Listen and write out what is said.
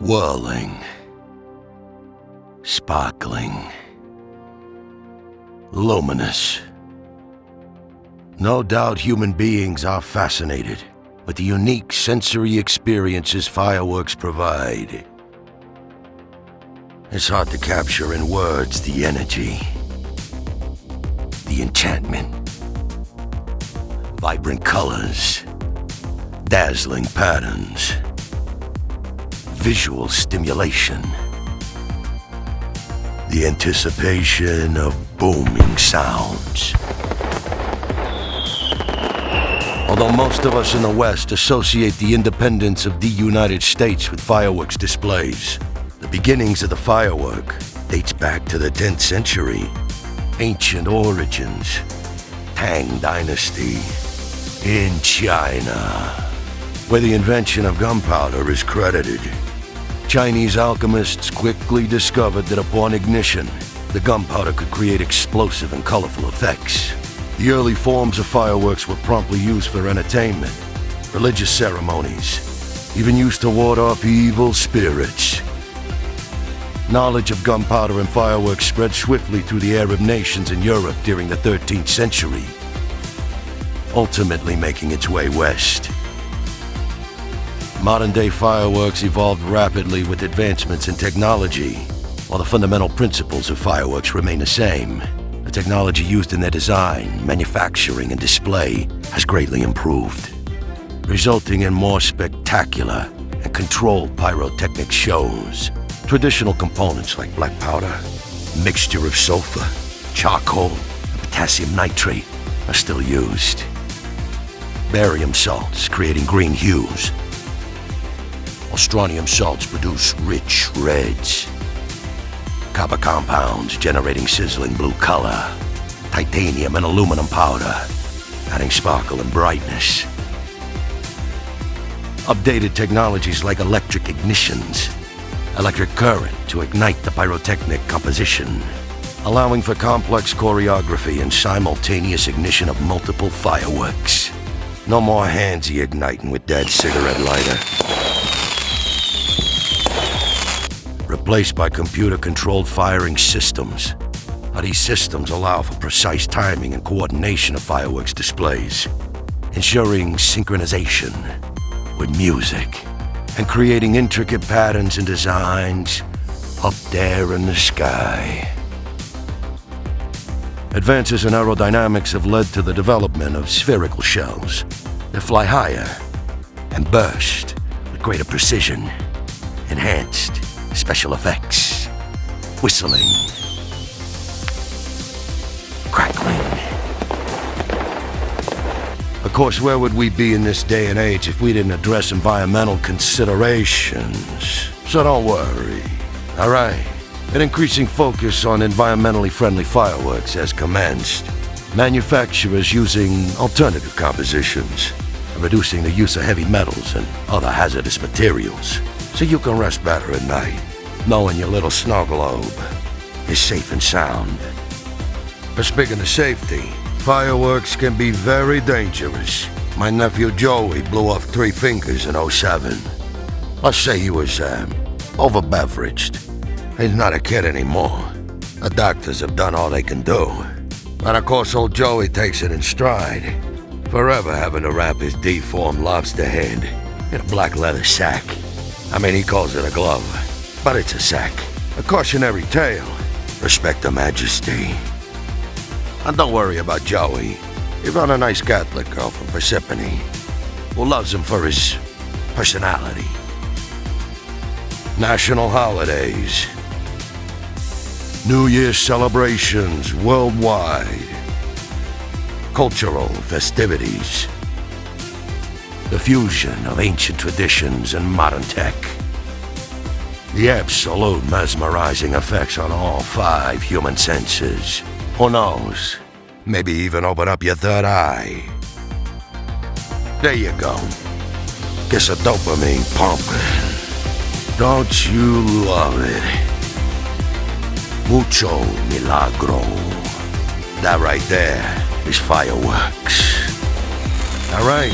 Whirling, sparkling, luminous. No doubt human beings are fascinated with the unique sensory experiences fireworks provide. It's hard to capture in words the energy, the enchantment, vibrant colors, dazzling patterns, visual stimulation, the anticipation of booming sounds. Although most of us in the West associate the independence of the United States with fireworks displays, the beginnings of the firework dates back to the 10th century. Ancient origins, Tang Dynasty, in China, where the invention of gunpowder is credited. Chinese alchemists quickly discovered that upon ignition, the gunpowder could create explosive and colorful effects. The early forms of fireworks were promptly used for entertainment, religious ceremonies, even used to ward off evil spirits. Knowledge of gunpowder and fireworks spread swiftly through the Arab nations in Europe during the 13th century, ultimately making its way west. Modern-day fireworks evolved rapidly with advancements in technology, while the fundamental principles of fireworks remain the same. The technology used in their design, manufacturing, and display has greatly improved, resulting in more spectacular and controlled pyrotechnic shows. Traditional components like black powder, mixture of sulfur, charcoal, and potassium nitrate are still used. Barium salts creating green hues, while strontium salts produce rich reds. Copper compounds generating sizzling blue color. Titanium and aluminum powder adding sparkle and brightness. Updated technologies like electric ignitions, electric current to ignite the pyrotechnic composition, allowing for complex choreography and simultaneous ignition of multiple fireworks. No more handsy igniting with Dad's cigarette lighter. Replaced by computer-controlled firing systems. These systems allow for precise timing and coordination of fireworks displays, ensuring synchronization with music and creating intricate patterns and designs up there in the sky. Advances in aerodynamics have led to the development of spherical shells that fly higher and burst with greater precision, enhanced special effects, whistling, crackling. Of course, where would we be in this day and age if we didn't address environmental considerations? So don't worry, all right? An increasing focus on environmentally friendly fireworks has commenced. Manufacturers using alternative compositions and reducing the use of heavy metals and other hazardous materials, so you can rest better at night, knowing your little snow globe is safe and sound. But speaking of safety, fireworks can be very dangerous. My nephew Joey blew off 3 fingers in '07. Let's say he was, over-beveraged. He's not a kid anymore. The doctors have done all they can do. And of course, old Joey takes it in stride, forever having to wrap his deformed lobster head in a black leather sack. I mean, he calls it a glove, but it's a sack. A cautionary tale. Respect the majesty. And don't worry about Joey. He found a nice Catholic girl from Persephone who loves him for his personality. National holidays. New Year's celebrations worldwide. Cultural festivities. The fusion of ancient traditions and modern tech. The absolute mesmerizing effects on all 5 human senses. Who knows? Maybe even open up your third eye. There you go. Get a dopamine pumping. Don't you love it? Mucho milagro. That right there is fireworks. All right.